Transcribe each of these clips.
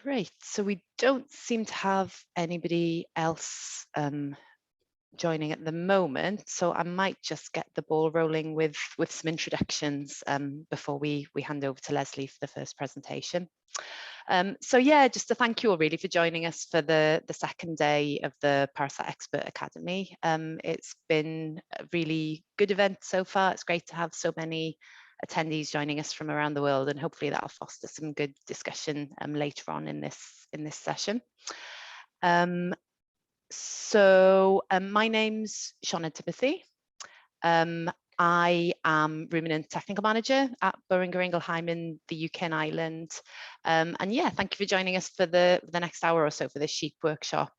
Great. So we don't seem to have anybody else joining at the moment, so I might just get the ball rolling with some introductions before we hand over to Leslie for the first presentation. So yeah, just to thank you all really for joining us for the second day of the Parasite Expert Academy. It's been a really good event so far. It's great to have so many attendees joining us from around the world, and hopefully that'll foster some good discussion later on in this session. My name's Shauna Timothy. I am Ruminant Technical Manager at Boehringer Ingelheim in the UK and Ireland. And yeah, thank you for joining us for the next hour or so for this sheep workshop.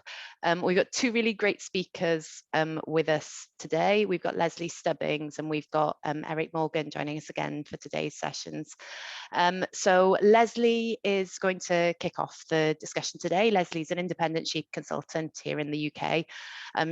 We've got two really great speakers with us today. We've got Leslie Stubbings and we've got Eric Morgan joining us again for today's sessions. So Leslie is going to kick off the discussion today. Leslie's an independent sheep consultant here in the UK.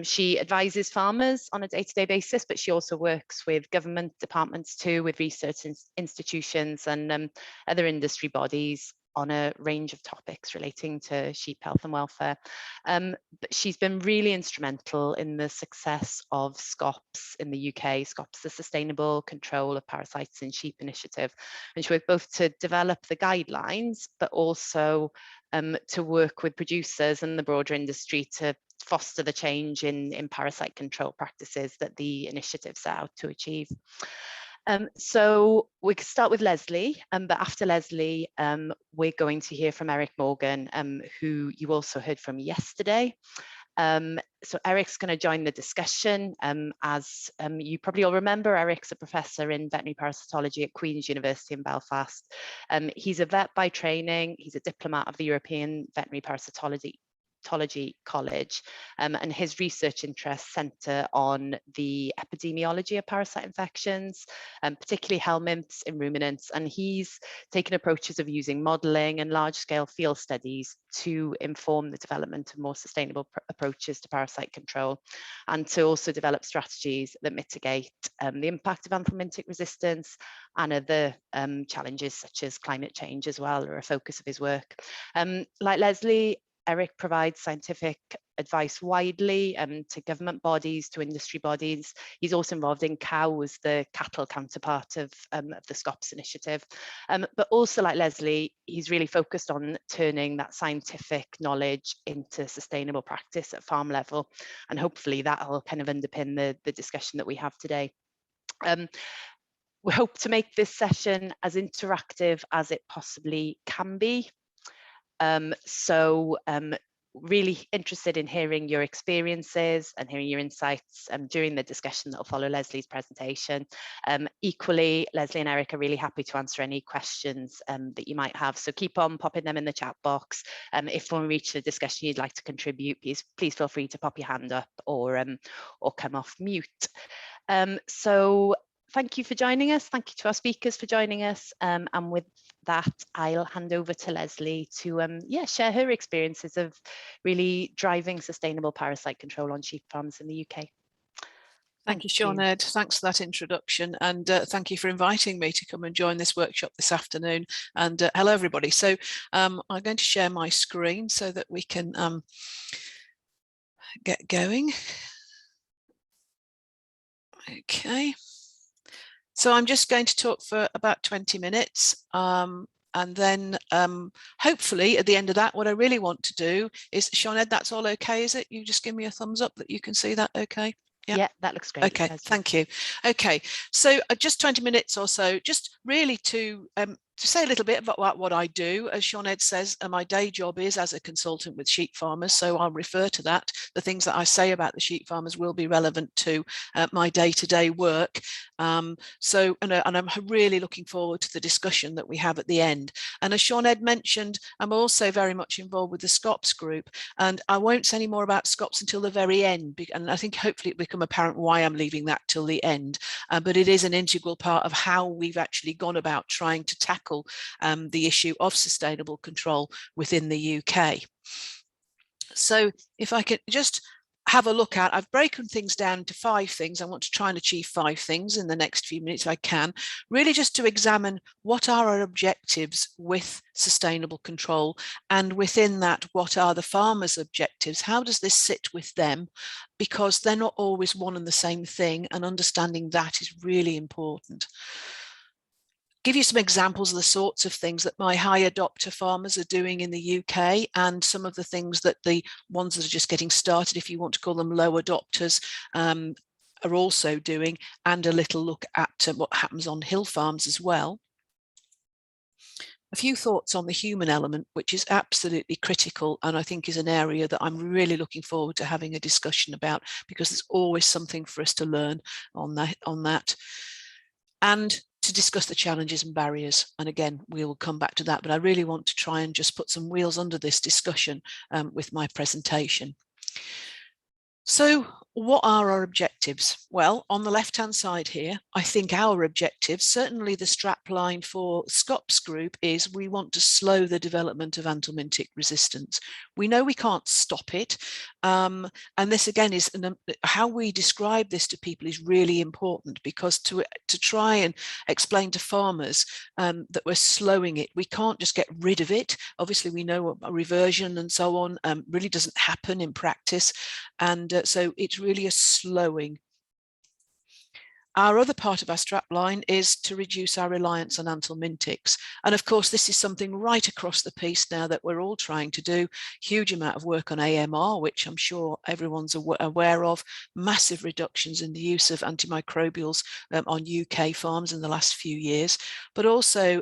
She advises farmers on a day-to-day basis, but she also works with government departments too, with research institutions and other industry bodies on a range of topics relating to sheep health and welfare. But she's been really instrumental in the success of SCOPS in the UK. SCOPS, the Sustainable Control of Parasites in Sheep initiative. And she worked both to develop the guidelines, but also to work with producers and the broader industry to foster the change in parasite control practices that the initiative set out to achieve. So we could start with Leslie, but after Leslie, we're going to hear from Eric Morgan, who you also heard from yesterday. So Eric's going to join the discussion. As you probably all remember, Eric's a professor in veterinary parasitology at Queen's University in Belfast. He's a vet by training. He's a diplomat of the European Veterinary Parasitology College, and his research interests centre on the epidemiology of parasite infections, particularly helminths in ruminants, and he's taken approaches of using modelling and large-scale field studies to inform the development of more sustainable approaches to parasite control, and to also develop strategies that mitigate the impact of anthelmintic resistance and other challenges such as climate change as well, are a focus of his work. Like Leslie, Eric provides scientific advice widely to government bodies, to industry bodies. He's also involved in COWS, the cattle counterpart of the SCOPS initiative. But also, like Leslie, he's really focused on turning that scientific knowledge into sustainable practice at farm level. And hopefully that'll kind of underpin the discussion that we have today. We hope to make this session as interactive as it possibly can be. Really interested in hearing your experiences and hearing your insights during the discussion that will follow Leslie's presentation. Equally, Leslie and Eric are really happy to answer any questions that you might have. So keep on popping them in the chat box. If when we reach the discussion you'd like to contribute, please feel free to pop your hand up or come off mute. So thank you for joining us. Thank you to our speakers for joining us. And with that, I'll hand over to Leslie to share her experiences of really driving sustainable parasite control on sheep farms in the UK. Thank you, Sinead. Thanks for that introduction, and thank you for inviting me to come and join this workshop this afternoon. And hello, everybody. So I'm going to share my screen so that we can get going. Okay. So I'm just going to talk for about 20 minutes. And then hopefully at the end of that, what I really want to do is, Sinead, that's all okay, is it? You just give me a thumbs up that you can see that okay? Yeah, that looks great. Okay, thank you. Okay, so just 20 minutes or so, just really to say a little bit about what I do. As Sinead says, my day job is as a consultant with sheep farmers, so I'll refer to that. The things that I say about the sheep farmers will be relevant to my day-to-day work. And I'm really looking forward to the discussion that we have at the end. And as Sinead mentioned, I'm also very much involved with the SCOPS group, and I won't say any more about SCOPS until the very end, and I think hopefully it will become apparent why I'm leaving that till the end. But it is an integral part of how we've actually gone about trying to tackle the issue of sustainable control within the UK. So if I could just have a look at. I've broken things down to 5 things. I want to try and achieve 5 things in the next few minutes if I can, really just to examine what are our objectives with sustainable control, and within that, what are the farmers' objectives? How does this sit with them? Because they're not always one and the same thing, and understanding that is really important. Give you some examples of the sorts of things that my high adopter farmers are doing in the UK, and some of the things that the ones that are just getting started, if you want to call them low adopters, are also doing, and a little look at what happens on hill farms as well. A few thoughts on the human element, which is absolutely critical, and I think is an area that I'm really looking forward to having a discussion about, because there's always something for us to learn on that. And to discuss the challenges and barriers. And again, we will come back to that, but I really want to try and just put some wheels under this discussion with my presentation. So what are our objectives? Well, on the left-hand side here, I think our objectives, certainly the strap line for Scott's group, is we want to slow the development of anthelmintic resistance. We know we can't stop it. And this again is how we describe this to people is really important, because to try and explain to farmers that we're slowing it, we can't just get rid of it. Obviously, we know a reversion and so on really doesn't happen in practice. And so it's really a slowing. Our other part of our strap line is to reduce our reliance on anthelmintics. And of course, this is something right across the piece now that we're all trying to do. Huge amount of work on AMR, which I'm sure everyone's aware of. Massive reductions in the use of antimicrobials on UK farms in the last few years. But also,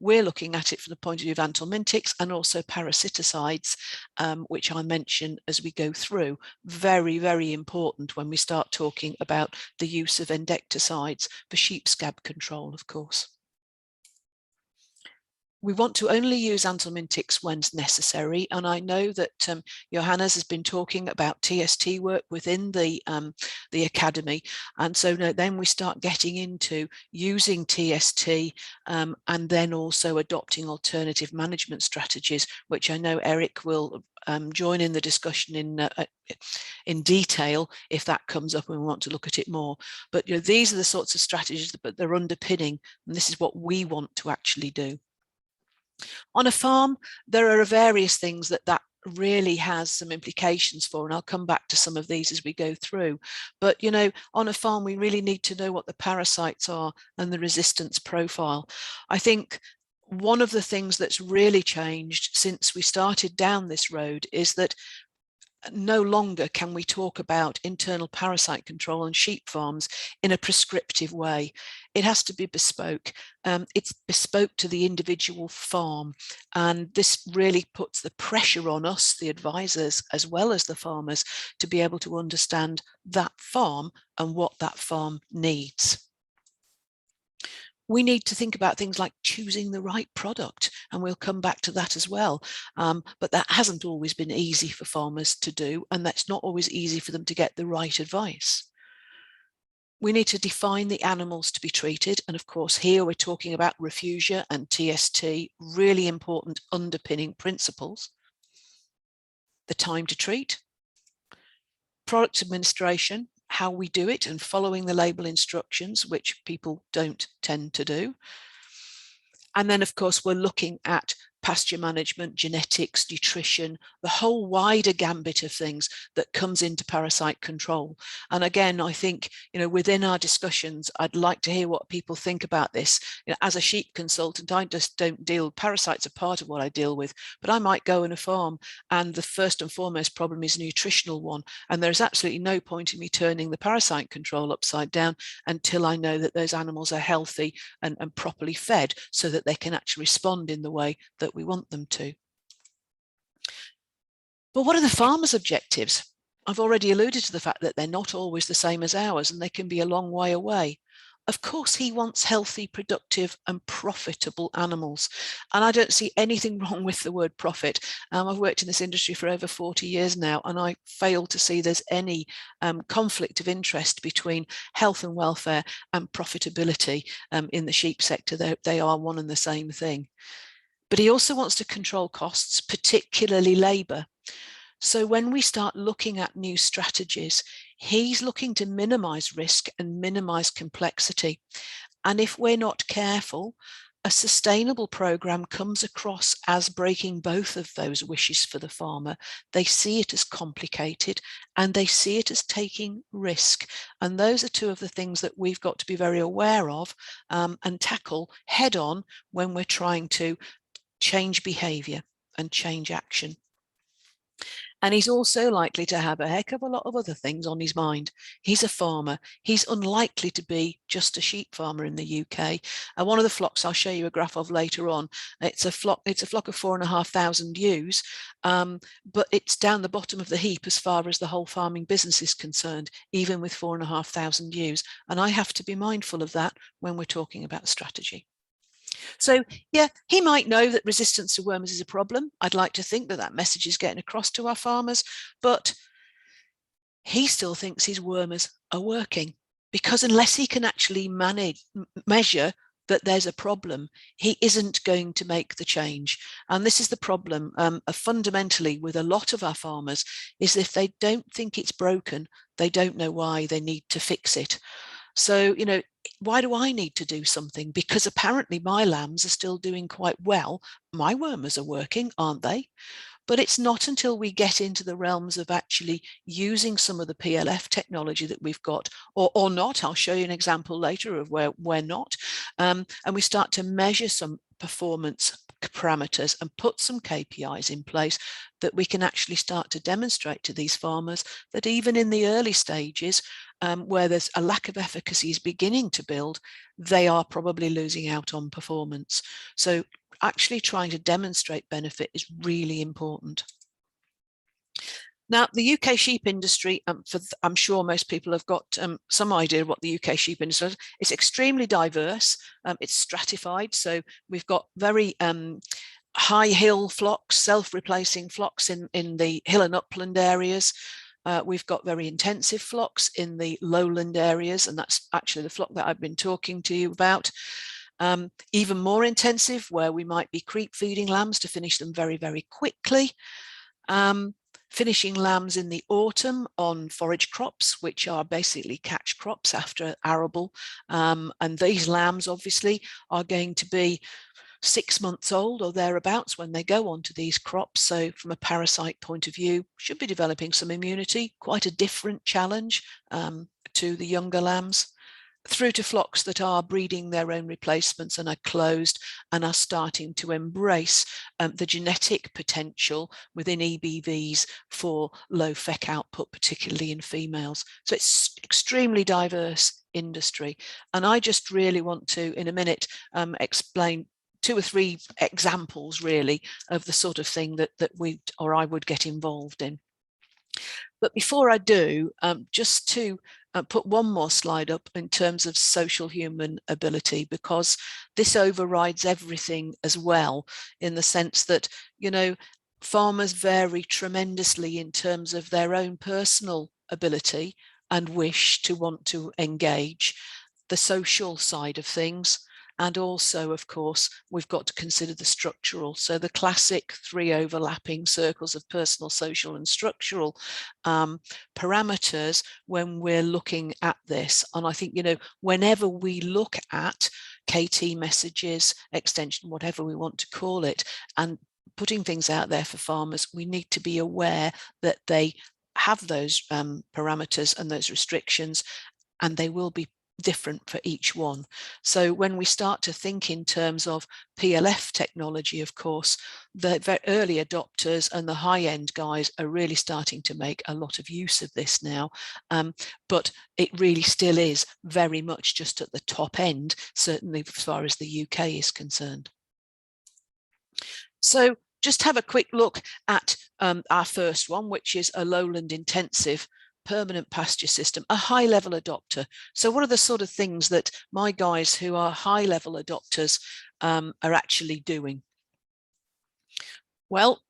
we're looking at it from the point of view of anthelmintics and also parasiticides, which I mention as we go through. Very, very important when we start talking about the use of endecticides for sheep scab control, of course. We want to only use anthelmintics when necessary, and I know that Johannes has been talking about TST work within the Academy, and so then we start getting into using TST and then also adopting alternative management strategies, which I know Eric will join in the discussion in detail if that comes up and we want to look at it more. But these are the sorts of strategies that they're underpinning, and this is what we want to actually do. On a farm, there are various things that really has some implications for, and I'll come back to some of these as we go through. But on a farm, we really need to know what the parasites are and the resistance profile. I think one of the things that's really changed since we started down this road is that no longer can we talk about internal parasite control on sheep farms in a prescriptive way. It has to be bespoke. It's bespoke to the individual farm. And this really puts the pressure on us, the advisors, as well as the farmers, to be able to understand that farm and what that farm needs. We need to think about things like choosing the right product, and we'll come back to that as well. But that hasn't always been easy for farmers to do, and that's not always easy for them to get the right advice. We need to define the animals to be treated, and of course here we're talking about refugia and TST, really important underpinning principles. The time to treat, product administration, how we do it, and following the label instructions, which people don't tend to do. And then, of course, we're looking at pasture management, genetics, nutrition, the whole wider gambit of things that comes into parasite control. And again, I think, within our discussions, I'd like to hear what people think about this. As a sheep consultant, I just don't deal, parasites are part of what I deal with, but I might go on a farm and the first and foremost problem is a nutritional one. And there's absolutely no point in me turning the parasite control upside down until I know that those animals are healthy and properly fed, so that they can actually respond in the way that we want them to. But what are the farmers' objectives? I've already alluded to the fact that they're not always the same as ours, and they can be a long way away. Of course, he wants healthy, productive and profitable animals. And I don't see anything wrong with the word profit. I've worked in this industry for over 40 years now, and I fail to see there's any conflict of interest between health and welfare and profitability in the sheep sector. They are one and the same thing. But he also wants to control costs, particularly labour. So when we start looking at new strategies, he's looking to minimize risk and minimize complexity. And if we're not careful, a sustainable program comes across as breaking both of those wishes for the farmer. They see it as complicated and they see it as taking risk. And those are two of the things that we've got to be very aware of and tackle head on when we're trying to change behavior and change action. And he's also likely to have a heck of a lot of other things on his mind. He's a farmer. He's unlikely to be just a sheep farmer in the UK. And one of the flocks I'll show you a graph of later on, it's a flock of 4,500 ewes, but it's down the bottom of the heap as far as the whole farming business is concerned, even with 4,500 ewes. And I have to be mindful of that when we're talking about strategy. So yeah, he might know that resistance to wormers is a problem. I'd like to think that that message is getting across to our farmers, but he still thinks his wormers are working, because unless he can actually measure that there's a problem, he isn't going to make the change. And this is the problem fundamentally with a lot of our farmers, is if they don't think it's broken, they don't know why they need to fix it. So, you know, why do I need to do something? Because apparently my lambs are still doing quite well. My wormers are working, aren't they? But it's not until we get into the realms of actually using some of the PLF technology that we've got, or not. I'll show you an example later of where we're not. And we start to measure some performance parameters and put some KPIs in place, that we can actually start to demonstrate to these farmers that even in the early stages, where there's a lack of efficacy is beginning to build, they are probably losing out on performance. So actually trying to demonstrate benefit is really important. Now, the UK sheep industry, I'm sure most people have got some idea of what the UK sheep industry is. It's extremely diverse. It's stratified. So we've got very high hill flocks, self-replacing flocks in the hill and upland areas. We've got very intensive flocks in the lowland areas, and that's actually the flock that I've been talking to you about. Even more intensive, where we might be creep feeding lambs to finish them very, very quickly. Finishing lambs in the autumn on forage crops, which are basically catch crops after arable. And these lambs obviously are going to be 6 months old or thereabouts when they go onto these crops. So from a parasite point of view, should be developing some immunity, quite a different challenge to the younger lambs, through to flocks that are breeding their own replacements and are closed and are starting to embrace the genetic potential within EBVs for low FEC output, particularly in females. So it's extremely diverse industry. And I just really want to, in a minute, explain 2 or 3 examples really of the sort of thing that I would get involved in. But before I do, just to put one more slide up in terms of social human ability, because this overrides everything as well, in the sense that, you know, farmers vary tremendously in terms of their own personal ability and wish to want to engage, the social side of things. And also, of course, we've got to consider the structural. So the classic 3 overlapping circles of personal, social and structural parameters when we're looking at this. And I think, you know, whenever we look at KT messages, extension, whatever we want to call it, and putting things out there for farmers, we need to be aware that they have those parameters and those restrictions, and they will be different for each one. So when we start to think in terms of PLF technology, of course, the very early adopters and the high-end guys are really starting to make a lot of use of this now, but it really still is very much just at the top end, certainly as far as the UK is concerned. So just have a quick look at our first one, which is a lowland intensive permanent pasture system, a high level adopter. So what are the sort of things that my guys who are high level adopters are actually doing? Well,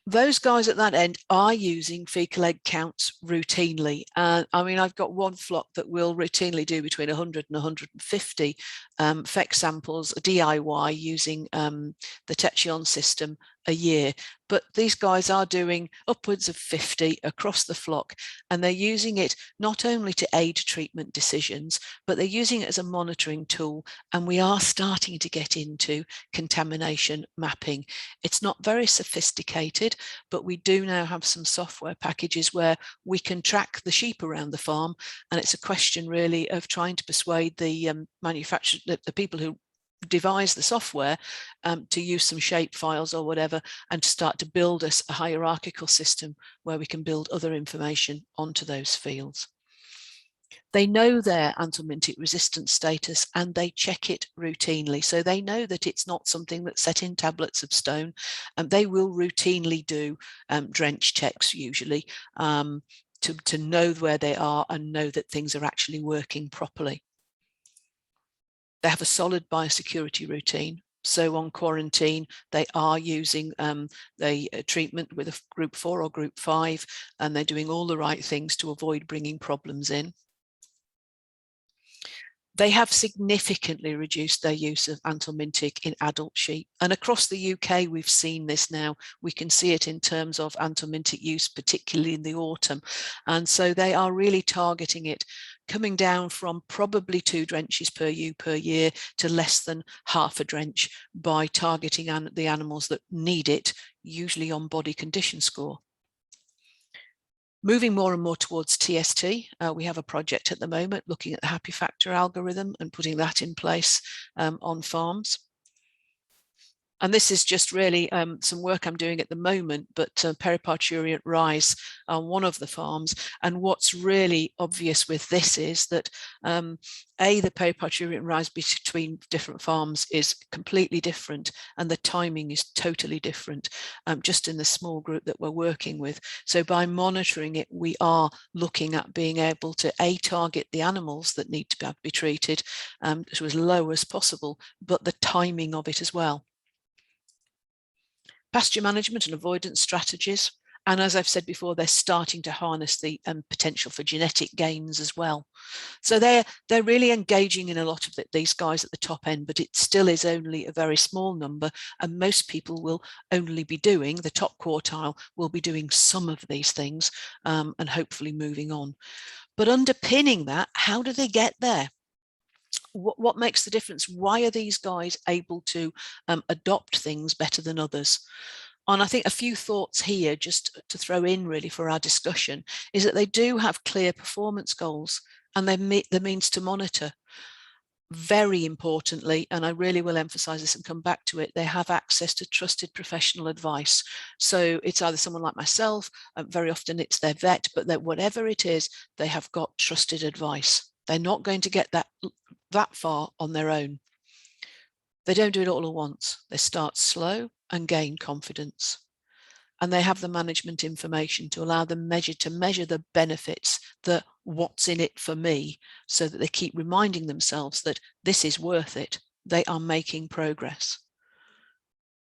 those guys at that end are using fecal egg counts routinely. I mean, I've got one flock that will routinely do between 100 and 150 FEC samples DIY using the Techion system a year, but these guys are doing upwards of 50 across the flock, and they're using it not only to aid treatment decisions, but they're using it as a monitoring tool. And we are starting to get into contamination mapping. It's not very sophisticated, but we do now have some software packages where we can track the sheep around the farm, and it's a question really of trying to persuade the manufacturer, the people who devise the software, to use some shape files or whatever, and to start to build us a hierarchical system where we can build other information onto those fields. They know their anthelmintic resistance status and they check it routinely. So they know that it's not something that's set in tablets of stone, and they will routinely do drench checks usually, to know where they are and know that things are actually working properly. They have a solid biosecurity routine. So on quarantine, they are using the treatment with a group 4 or group 5, and they're doing all the right things to avoid bringing problems in. They have significantly reduced their use of anthelmintic in adult sheep. And across the UK, we've seen this now. We can see it in terms of anthelmintic use, particularly in the autumn. And so they are really targeting it, coming down from probably 2 drenches per ewe per year to less than half a drench by targeting the animals that need it, usually on body condition score. Moving more and more towards TST, we have a project at the moment looking at the happy factor algorithm and putting that in place on farms. And this is just really some work I'm doing at the moment, but periparturient rice on one of the farms. And what's really obvious with this is that the periparturient rise between different farms is completely different, and the timing is totally different, just in the small group that we're working with. So by monitoring it, we are looking at being able to target the animals that need to be treated to as low as possible, but the timing of it as well. Pasture management and avoidance strategies. And as I've said before, they're starting to harness the potential for genetic gains as well. So they're really engaging in a lot of these guys at the top end, but it still is only a very small number. And most people will only be doing, the top quartile will be doing some of these things, and hopefully moving on. But underpinning that, how do they get there? What makes the difference? Why are these guys able to adopt things better than others? And I think a few thoughts here just to throw in really for our discussion is that they do have clear performance goals, and they meet the means to monitor. Very importantly, and I really will emphasize this and come back to it, they have access to trusted professional advice. So it's either someone like myself, very often it's their vet, but that whatever it is, they have got trusted advice. They're not going to get that far on their own. They don't do it all at once. They start slow and gain confidence. And they have the management information to allow them to measure the benefits, the what's in it for me, so that they keep reminding themselves that this is worth it. They are making progress.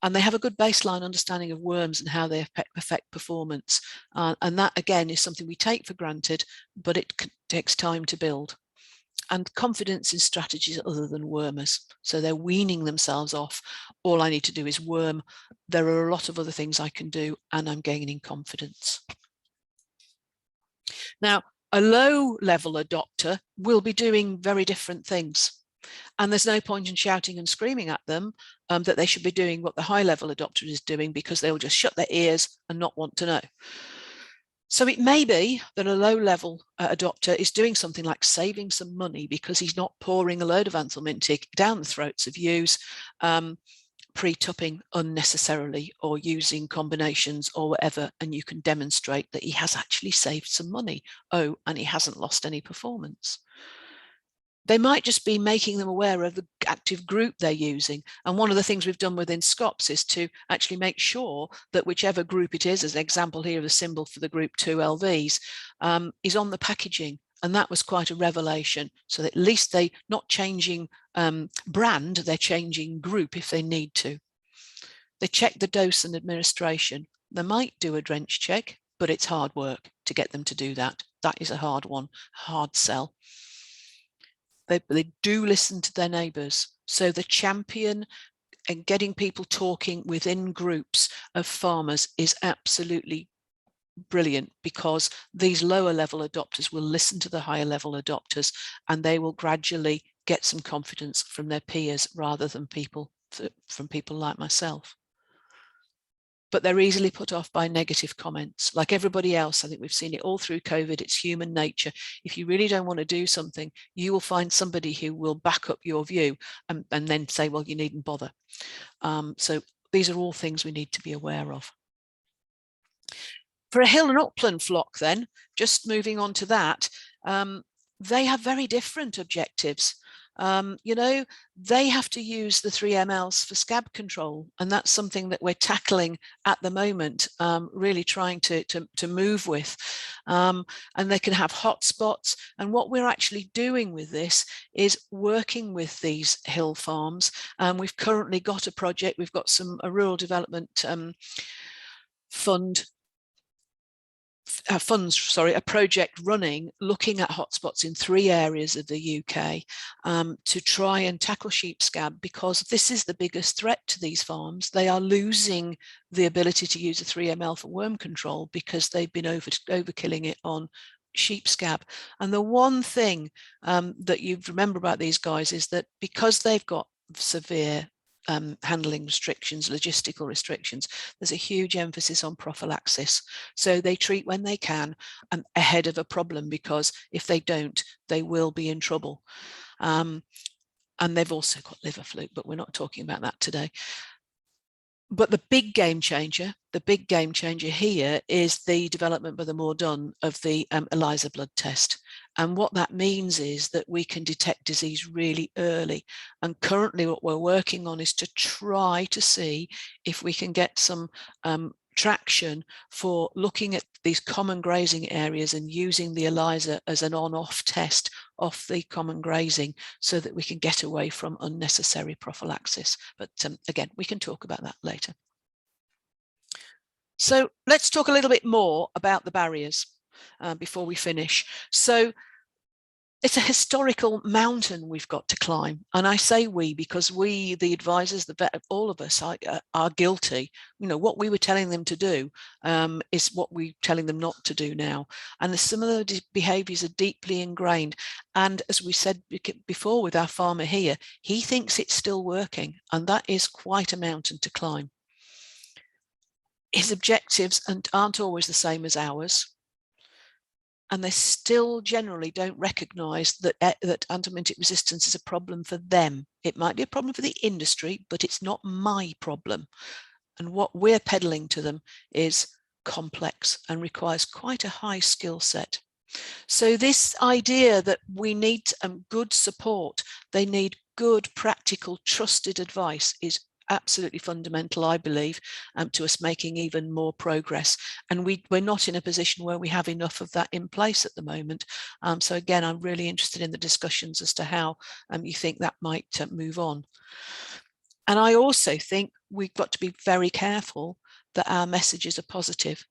And they have a good baseline understanding of worms and how they affect performance. And that, again, is something we take for granted, but it takes time to build. And confidence in strategies other than wormers. So they're weaning themselves off. All I need to do is worm. There are a lot of other things I can do, and I'm gaining confidence. Now, a low-level adopter will be doing very different things. And there's no point in shouting and screaming at them that they should be doing what the high-level adopter is doing, because they'll just shut their ears and not want to know. So it may be that a low-level adopter is doing something like saving some money because he's not pouring a load of anthelmintic down the throats of ewes, pre-tupping unnecessarily or using combinations or whatever, and you can demonstrate that he has actually saved some money. Oh, and he hasn't lost any performance. They might just be making them aware of the active group they're using. And one of the things we've done within SCOPS is to actually make sure that whichever group it is, as an example here, the symbol for the group 2 LVs, is on the packaging. And that was quite a revelation. So that at least they're not changing brand, they're changing group if they need to. They check the dose and administration. They might do a drench check, but it's hard work to get them to do that. That is a hard one, hard sell. They do listen to their neighbours. So the champion and getting people talking within groups of farmers is absolutely brilliant, because these lower level adopters will listen to the higher level adopters, and they will gradually get some confidence from their peers rather than from people like myself. But they're easily put off by negative comments. Like everybody else, I think we've seen it all through COVID. It's human nature. If you really don't want to do something, you will find somebody who will back up your view and then say, well, you needn't bother. So these are all things we need to be aware of. For a hill and upland flock then, just moving on to that, they have very different objectives. You know, they have to use the 3 mLs for scab control, and that's something that we're tackling at the moment, really trying to move with. And they can have hotspots, and what we're actually doing with this is working with these hill farms. We've currently got a project, we've got a rural development a project running, looking at hotspots in 3 areas of the UK to try and tackle sheep scab, because this is the biggest threat to these farms. They are losing the ability to use a 3 mL for worm control because they've been overkilling it on sheep scab. And the one thing that you remember about these guys is that because they've got severe handling restrictions, logistical restrictions, there's a huge emphasis on prophylaxis. So they treat when they can ahead of a problem, because if they don't, they will be in trouble. And they've also got liver fluke, but we're not talking about that today. But the big game changer here is the development by the More Done of the ELISA blood test. And what that means is that we can detect disease really early. And currently what we're working on is to try to see if we can get some traction for looking at these common grazing areas and using the ELISA as an on-off test off the common grazing, so that we can get away from unnecessary prophylaxis. But again, we can talk about that later. So let's talk a little bit more about the barriers before we finish. So it's a historical mountain we've got to climb. And I say we because we, the advisors, the vet, all of us are guilty. You know, what we were telling them to do is what we're telling them not to do now. And the similar behaviours are deeply ingrained. And as we said before with our farmer here, he thinks it's still working. And that is quite a mountain to climb. His objectives aren't always the same as ours. And they still generally don't recognise that anthelmintic resistance is a problem for them. It might be a problem for the industry, but it's not my problem. And what we're peddling to them is complex and requires quite a high skill set. So this idea that we need good support, they need good, practical, trusted advice is absolutely fundamental, I believe, to us making even more progress. And we're not in a position where we have enough of that in place at the moment. So again, I'm really interested in the discussions as to how you think that might move on. And I also think we've got to be very careful that our messages are positive.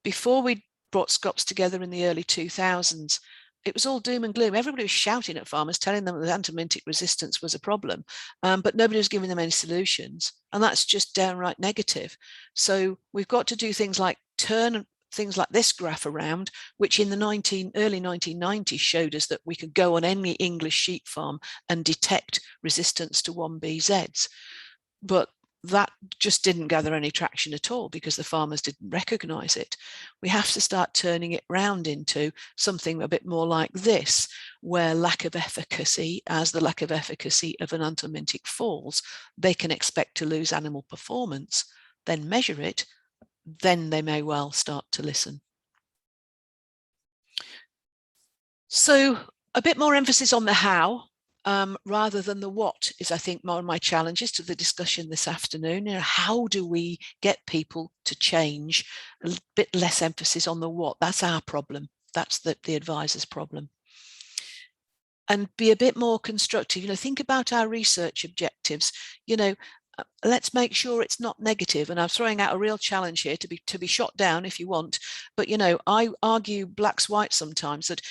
Before we brought SCOPS together in the early 2000s, it was all doom and gloom. Everybody was shouting at farmers, telling them that anthelmintic resistance was a problem, but nobody was giving them any solutions. And that's just downright negative. So we've got to do things like turn things like this graph around, which in the early 1990s showed us that we could go on any English sheep farm and detect resistance to 1BZs. But that just didn't gather any traction at all because the farmers didn't recognise it. We have to start turning it round into something a bit more like this, where lack of efficacy, as the lack of efficacy of an anthelmintic falls, they can expect to lose animal performance, then measure it, then they may well start to listen. So a bit more emphasis on the how. Rather than the what is, I think, more of my challenges to the discussion this afternoon. You know, how do we get people to change? A bit less emphasis on the what. That's our problem. That's the advisor's problem. And be a bit more constructive. You know, think about our research objectives. You know, let's make sure it's not negative. And I'm throwing out a real challenge here to be shot down if you want. But, you know, I argue black's white sometimes, that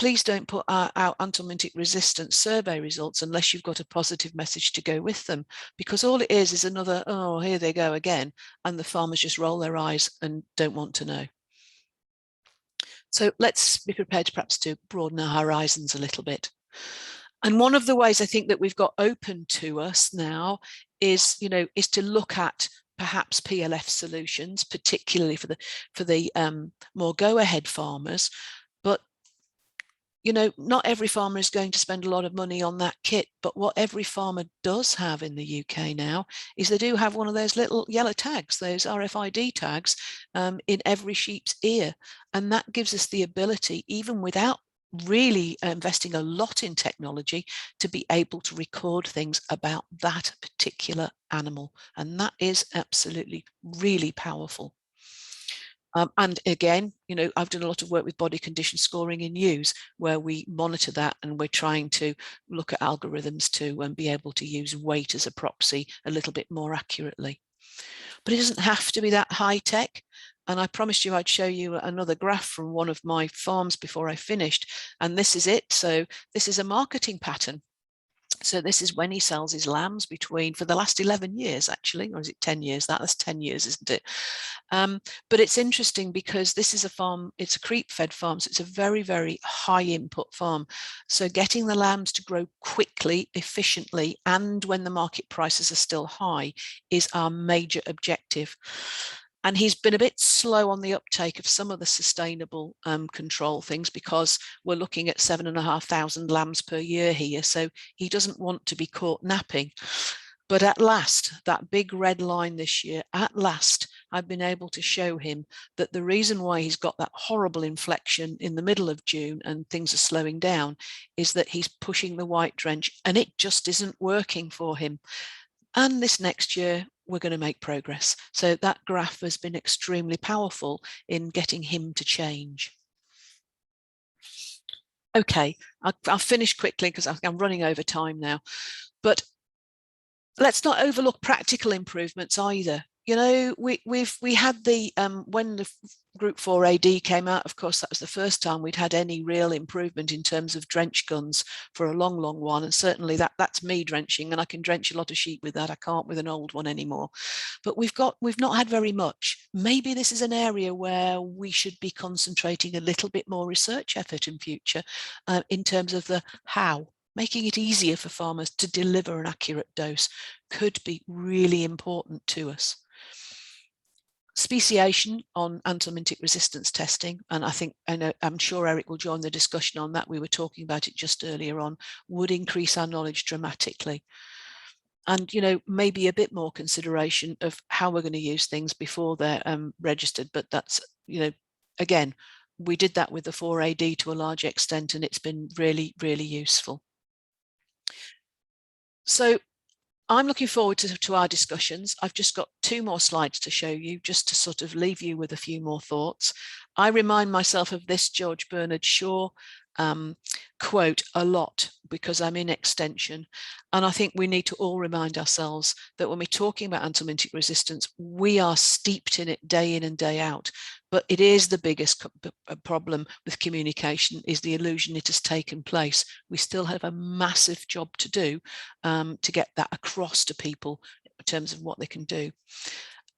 please don't put out anthelmintic resistance survey results unless you've got a positive message to go with them, because all it is another, oh, here they go again, and the farmers just roll their eyes and don't want to know. So let's be prepared perhaps to broaden our horizons a little bit. And one of the ways I think that we've got open to us now is, is to look at perhaps PLF solutions, particularly for the more go-ahead farmers. But not every farmer is going to spend a lot of money on that kit, but what every farmer does have in the UK now is they do have one of those little yellow tags, those RFID tags, in every sheep's ear. And that gives us the ability, even without really investing a lot in technology, to be able to record things about that particular animal. And that is absolutely really powerful. And again, I've done a lot of work with body condition scoring in ewes, where we monitor that, and we're trying to look at algorithms to be able to use weight as a proxy a little bit more accurately. But it doesn't have to be that high tech. And I promised you I'd show you another graph from one of my farms before I finished. And this is it. So this is a marketing pattern. So this is when he sells his lambs for the last 11 years, actually, or is it 10 years? That's 10 years, isn't it? But it's interesting because this is a farm, it's a creep fed farm. So it's a very, very high input farm. So getting the lambs to grow quickly, efficiently, and when the market prices are still high is our major objective. And he's been a bit slow on the uptake of some of the sustainable control things, because we're looking at 7,500 lambs per year here. So he doesn't want to be caught napping. But at last, that big red line this year, at last, I've been able to show him that the reason why he's got that horrible inflection in the middle of June and things are slowing down is that he's pushing the white drench, and it just isn't working for him. And this next year, we're going to make progress. So that graph has been extremely powerful in getting him to change. Okay, I'll finish quickly because I'm running over time now. But let's not overlook practical improvements either. We had the when the Group 4 AD came out, of course, that was the first time we'd had any real improvement in terms of drench guns for a long, long one. And certainly that's me drenching, and I can drench a lot of sheep with that. I can't with an old one anymore. But we've not had very much. Maybe this is an area where we should be concentrating a little bit more research effort in future in terms of the how. Making it easier for farmers to deliver an accurate dose could be really important to us. Speciation on anthelmintic resistance testing, and I'm sure Eric will join the discussion on that. We were talking about it just earlier on, would increase our knowledge dramatically. And maybe a bit more consideration of how we're going to use things before they're registered. But that's, again, we did that with the 4AD to a large extent, and it's been really, really useful. So I'm looking forward to our discussions. I've just got 2 more slides to show you, just to sort of leave you with a few more thoughts. I remind myself of this George Bernard Shaw quote a lot because I'm in extension, and I think we need to all remind ourselves that when we're talking about anthelmintic resistance, we are steeped in it day in and day out. But it is the biggest problem with communication, is the illusion it has taken place. We still have a massive job to do to get that across to people in terms of what they can do.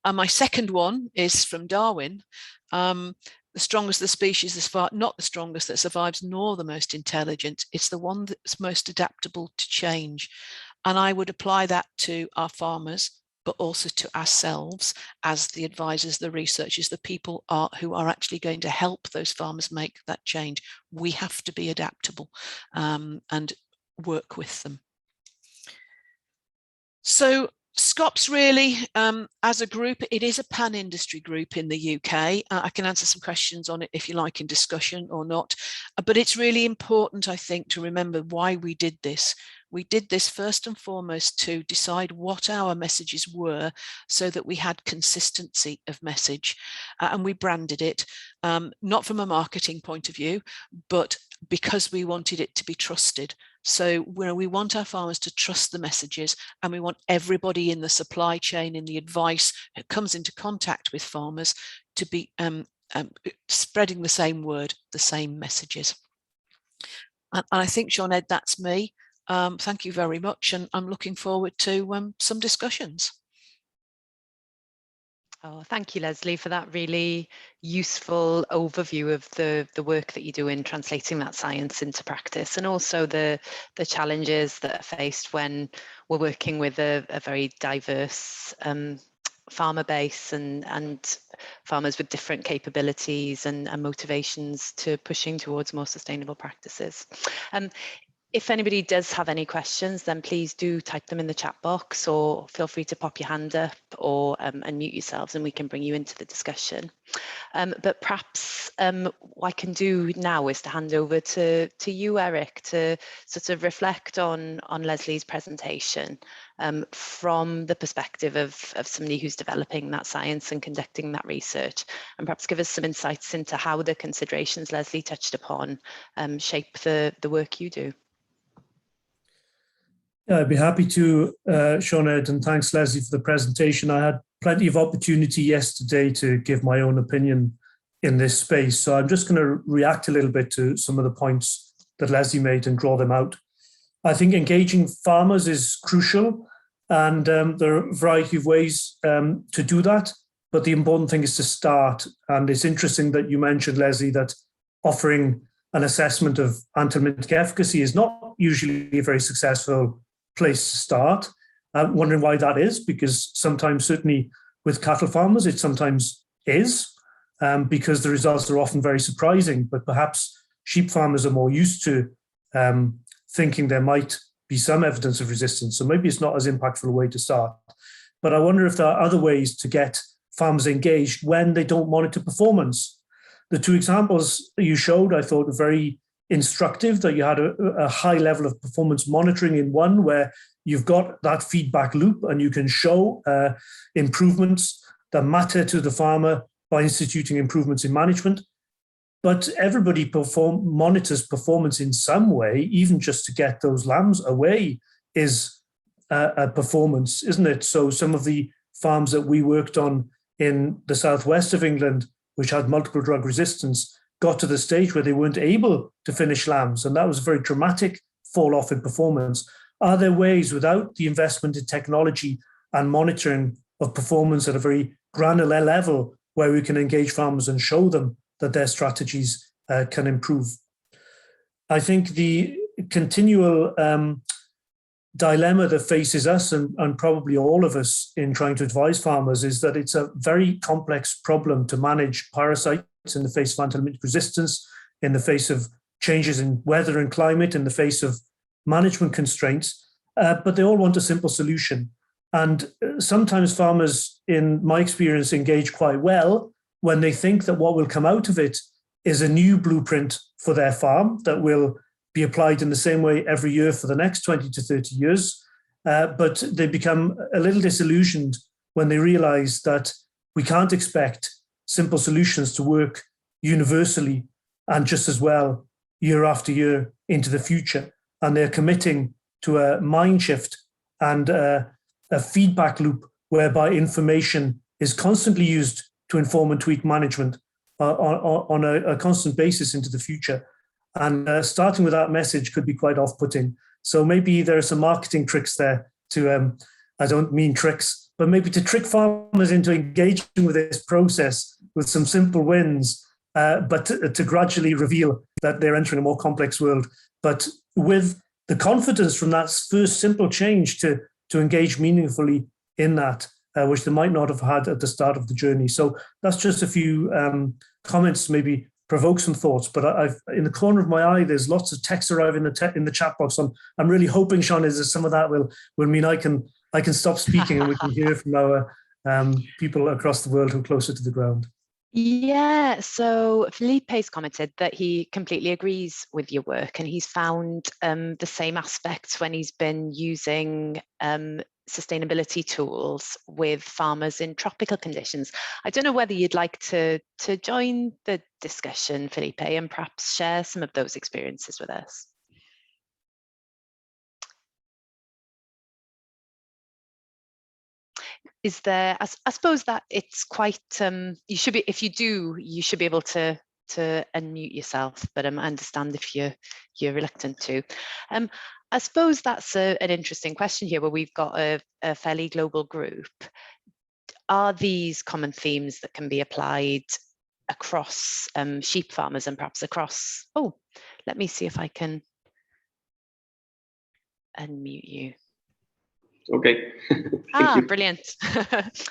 And my second one is from Darwin. The strongest of the species is not the strongest that survives, nor the most intelligent. It's the one that's most adaptable to change. And I would apply that to our farmers, but also to ourselves as the advisors, the researchers, the people who are actually going to help those farmers make that change. We have to be adaptable and work with them. So SCOPS really, as a group, it is a pan-industry group in the UK. I can answer some questions on it if you like in discussion or not, but it's really important, I think, to remember why we did this. We did this first and foremost to decide what our messages were so that we had consistency of message, and we branded it, not from a marketing point of view, but because we wanted it to be trusted. So we want our farmers to trust the messages, and we want everybody in the supply chain, in the advice that comes into contact with farmers, to be spreading the same word, the same messages. And I think, Sinead, that's me. Thank you very much, and I'm looking forward to some discussions. Oh, thank you, Leslie, for that really useful overview of the work that you do in translating that science into practice, and also the challenges that are faced when we're working with a very diverse farmer base and farmers with different capabilities and motivations to pushing towards more sustainable practices. If anybody does have any questions, then please do type them in the chat box, or feel free to pop your hand up or unmute yourselves and we can bring you into the discussion. But perhaps what I can do now is to hand over to you, Eric, to sort of reflect on Leslie's presentation from the perspective of somebody who's developing that science and conducting that research, and perhaps give us some insights into how the considerations Leslie touched upon shape the work you do. Yeah, I'd be happy to, Sinead, and thanks, Leslie, for the presentation. I had plenty of opportunity yesterday to give my own opinion in this space, so I'm just going to react a little bit to some of the points that Leslie made and draw them out. I think engaging farmers is crucial, and there are a variety of ways to do that, but the important thing is to start. And it's interesting that you mentioned, Leslie, that offering an assessment of anthelmintic efficacy is not usually a very successful place to start. I'm wondering why that is, because sometimes, certainly with cattle farmers, it sometimes is, because the results are often very surprising, but perhaps sheep farmers are more used to thinking there might be some evidence of resistance. So maybe it's not as impactful a way to start. But I wonder if there are other ways to get farmers engaged when they don't monitor performance. The two examples you showed, I thought, were very instructive, that you had a high level of performance monitoring in one where you've got that feedback loop and you can show improvements that matter to the farmer by instituting improvements in management. But everybody monitors performance in some way, even just to get those lambs away is a performance, isn't it? So some of the farms that we worked on in the southwest of England, which had multiple drug resistance, got to the stage where they weren't able to finish lambs. And that was a very dramatic fall off in performance. Are there ways, without the investment in technology and monitoring of performance at a very granular level, where we can engage farmers and show them that their strategies can improve? I think the continual dilemma that faces us and probably all of us in trying to advise farmers is that it's a very complex problem to manage parasites in the face of anthelmintic resistance, in the face of changes in weather and climate, in the face of management constraints, but they all want a simple solution. And sometimes farmers, in my experience, engage quite well when they think that what will come out of it is a new blueprint for their farm that will be applied in the same way every year for the next 20 to 30 years. But they become a little disillusioned when they realize that we can't expect simple solutions to work universally and just as well year after year into the future. And they're committing to a mind shift and a feedback loop whereby information is constantly used to inform and tweak management on a constant basis into the future. And starting with that message could be quite off-putting. So maybe there are some marketing tricks there to, I don't mean tricks, but maybe to trick farmers into engaging with this process with some simple wins, but to gradually reveal that they're entering a more complex world. But with the confidence from that first simple change to engage meaningfully in that, which they might not have had at the start of the journey. So that's just a few comments, maybe provoke some thoughts. But I've in the corner of my eye, there's lots of text arriving in the chat box. I'm really hoping, Sean, is that some of that will mean I can stop speaking and we can hear from our people across the world who are closer to the ground. Yeah, so Felipe's commented that he completely agrees with your work, and he's found the same aspects when he's been using sustainability tools with farmers in tropical conditions. I don't know whether you'd like to join the discussion, Felipe, and perhaps share some of those experiences with us. Is there, I suppose that it's quite, you should be, if you do, you should be able to to unmute yourself, but I understand if you're reluctant to. I suppose that's an interesting question here, where we've got a fairly global group. Are these common themes that can be applied across sheep farmers and perhaps across, oh, let me see if I can unmute you. Okay. Brilliant.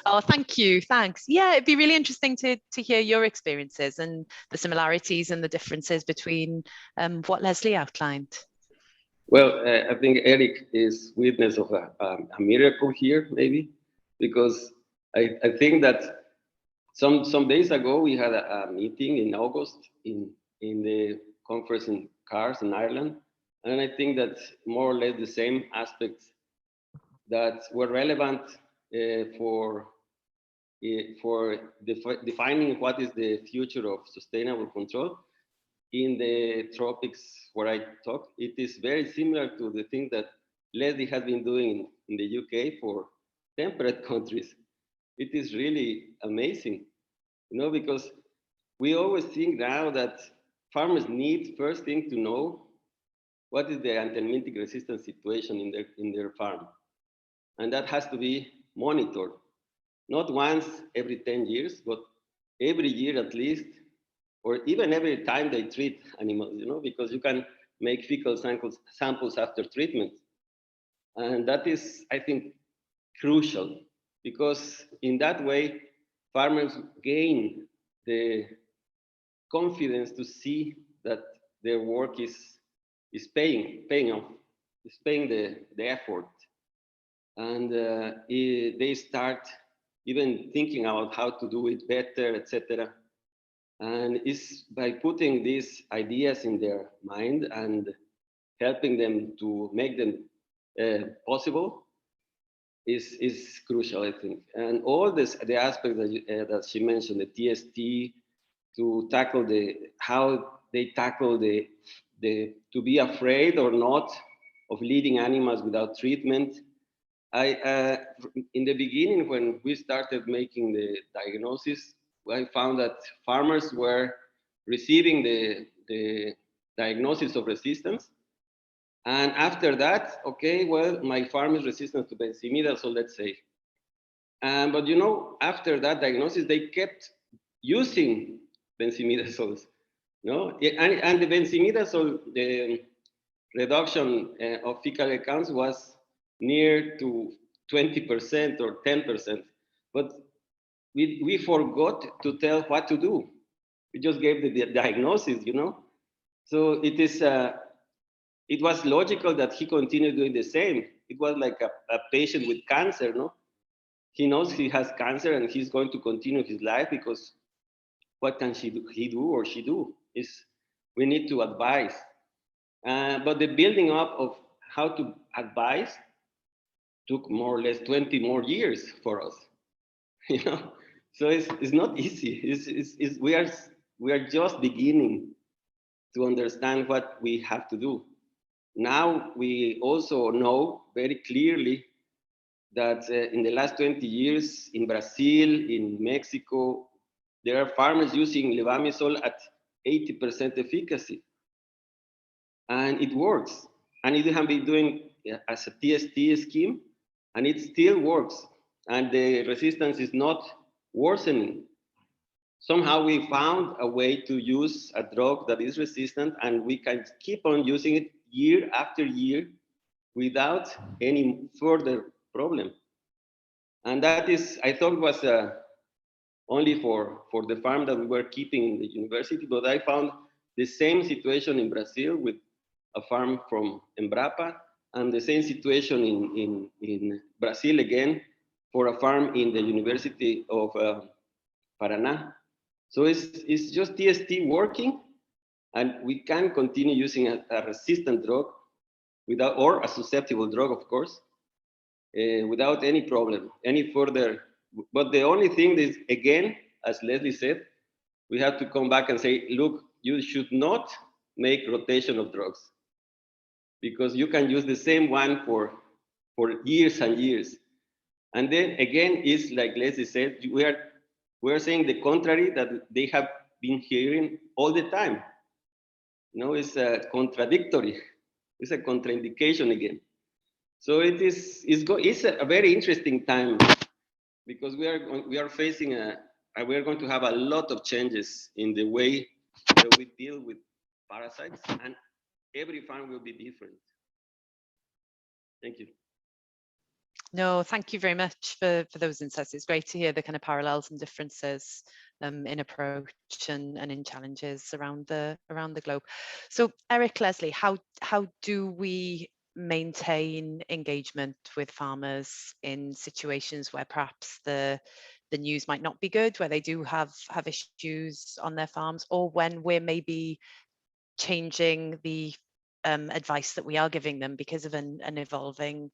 Oh, thank you. Thanks. Yeah, it'd be really interesting to hear your experiences and the similarities and the differences between what Leslie outlined. Well, I think Eric is witness of a miracle here, maybe, because I think that some days ago we had a meeting in August in the conference in Cars in Ireland, and I think that more or less the same aspects that were relevant for defining what is the future of sustainable control in the tropics where I talk. It is very similar to the thing that Leslie has been doing in the UK for temperate countries. It is really amazing, because we always think now that farmers need first thing to know what is the anthelmintic resistance situation in their farm. And that has to be monitored, not once every 10 years, but every year at least, or even every time they treat animals, because you can make fecal samples after treatment. And that is, I think, crucial, because in that way, farmers gain the confidence to see that their work is paying off, is paying the effort. And they start even thinking about how to do it better, etc. And it's by putting these ideas in their mind and helping them to make them possible is crucial, I think. And all the aspects that she mentioned, the TST, to tackle how they tackle the to be afraid or not of leading animals without treatment. In the beginning, when we started making the diagnosis, I found that farmers were receiving the diagnosis of resistance. And after that, okay, well, my farm is resistant to benzimidazole, let's say. But after that diagnosis, they kept using benzimidazoles. And the benzimidazole, the reduction of fecal counts was near to 20% or 10%. But we forgot to tell what to do. We just gave the diagnosis, So it was logical that he continued doing the same. It was like a patient with cancer, no? He knows he has cancer and he's going to continue his life, because what can he do or she do? We need to advise. But the building up of how to advise took more or less 20 more years for us, So it's not easy. We are just beginning to understand what we have to do. Now we also know very clearly that in the last 20 years in Brazil, in Mexico, there are farmers using levamisole at 80% efficacy. And it works. And it have been doing as a TST scheme, and it still works. And the resistance is not worsening. Somehow we found a way to use a drug that is resistant, and we can keep on using it year after year without any further problem. And that is, I thought, was only for the farm that we were keeping in the university, but I found the same situation in Brazil with a farm from Embrapa, and the same situation in Brazil again for a farm in the University of Paraná. So it's just TST working, and we can continue using a resistant drug without, or a susceptible drug, of course, without any problem, any further. But the only thing is, again, as Leslie said, we have to come back and say, look, you should not make rotation of drugs, because you can use the same one for years and years. And then again, it's like Leslie said, we are saying the contrary, that they have been hearing all the time. You know, it's contradictory. It's a contraindication again. So it's a very interesting time, because we are facing we are going to have a lot of changes in the way that we deal with parasites, and every farm will be different. Thank you. No, thank you very much for those insights. It's great to hear the kind of parallels and differences in approach and in challenges around the globe. So Eric, Leslie, how do we maintain engagement with farmers in situations where perhaps the news might not be good, where they do have issues on their farms, or when we're maybe changing the advice that we are giving them because of an evolving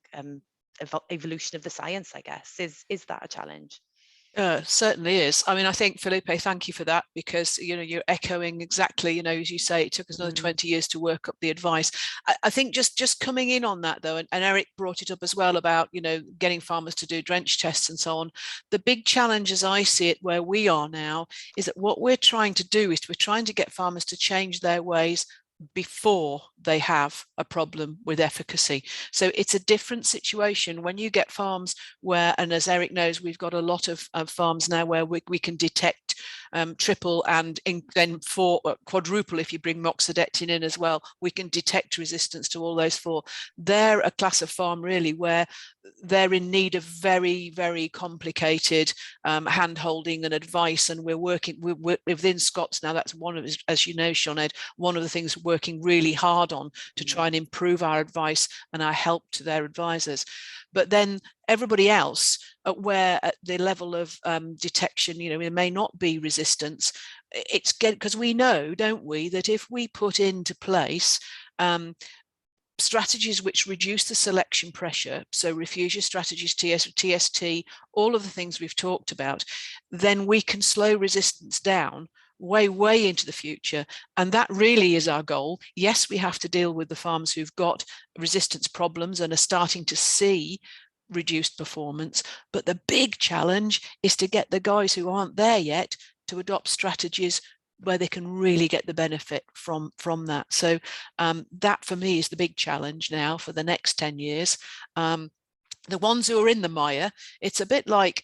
evolution of the science, I guess? Is that a challenge? Certainly is. I mean, I think, Felipe, thank you for that, because, you know, you're echoing exactly, you know, as you say, it took us another 20 years to work up the advice. I think just coming in on that, though, and Eric brought it up as well about, you know, getting farmers to do drench tests and so on. The big challenge, as I see it, where we are now, is that what we're trying to do is we're trying to get farmers to change their ways before they have a problem with efficacy. So it's a different situation when you get farms where, and as Eric knows, we've got a lot of farms now where we can detect triple and then quadruple if you bring moxidectin in as well. We can detect resistance to all those four. They're a class of farm really where they're in need of very, very complicated hand-holding and advice, and we're working within Scots now. That's one of, as you know, Sinead, one of the things we're working really hard on to try and improve our advice and our help to their advisors. But then everybody else, where at the level of detection, you know, there may not be resistance. It's because we know, don't we, that if we put into place strategies which reduce the selection pressure, so refugia strategies, TST, all of the things we've talked about, then we can slow resistance down way into the future. And that really is our goal. Yes, we have to deal with the farms who've got resistance problems and are starting to see reduced performance, but the big challenge is to get the guys who aren't there yet to adopt strategies where they can really get the benefit from that. So that for me is the big challenge now for the next 10 years. The ones who are in the mire, it's a bit like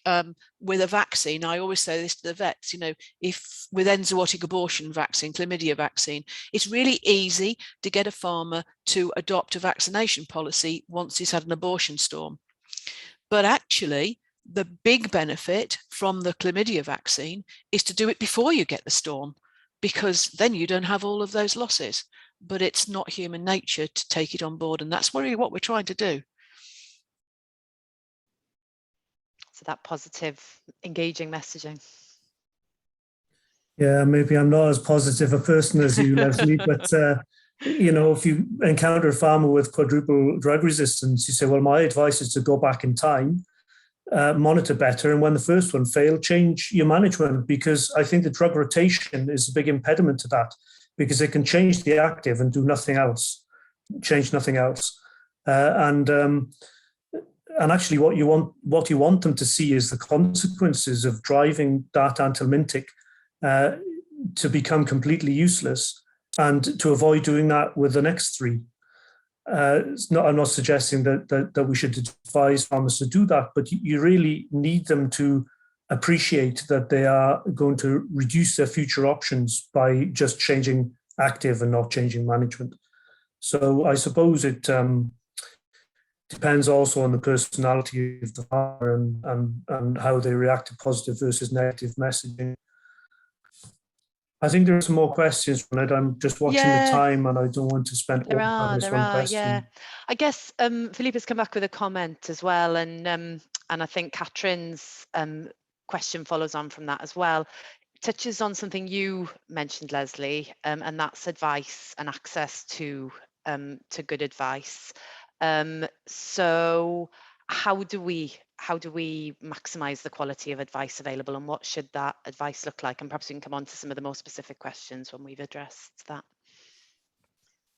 with a vaccine. I always say this to the vets, you know, if with enzootic abortion vaccine, chlamydia vaccine, it's really easy to get a farmer to adopt a vaccination policy once he's had an abortion storm. But actually, the big benefit from the chlamydia vaccine is to do it before you get the storm, because then you don't have all of those losses. But it's not human nature to take it on board, and that's really what we're trying to do. So that positive, engaging messaging. Yeah, maybe I'm not as positive a person as you, Leslie, but you know, if you encounter a farmer with quadruple drug resistance, you say, well, my advice is to go back in time, monitor better, and when the first one failed, change your management, because I think the drug rotation is a big impediment to that, because it can change the active and do nothing else, change nothing else. And actually what you want them to see is the consequences of driving that anthelmintic to become completely useless, and to avoid doing that with the next three. I'm not suggesting that we should advise farmers to do that, but you really need them to appreciate that they are going to reduce their future options by just changing active and not changing management. So I suppose it depends also on the personality of the farmer and how they react to positive versus negative messaging. I think there are some more questions on it. I'm just watching the time, and I don't want to spend all time on this one question. Yeah. I guess Felipe has come back with a comment as well, and I think Catherine's question follows on from that as well. Touches on something you mentioned, Leslie, and that's advice and access to good advice. So how do we maximize the quality of advice available, and what should that advice look like? And perhaps we can come on to some of the more specific questions when we've addressed that.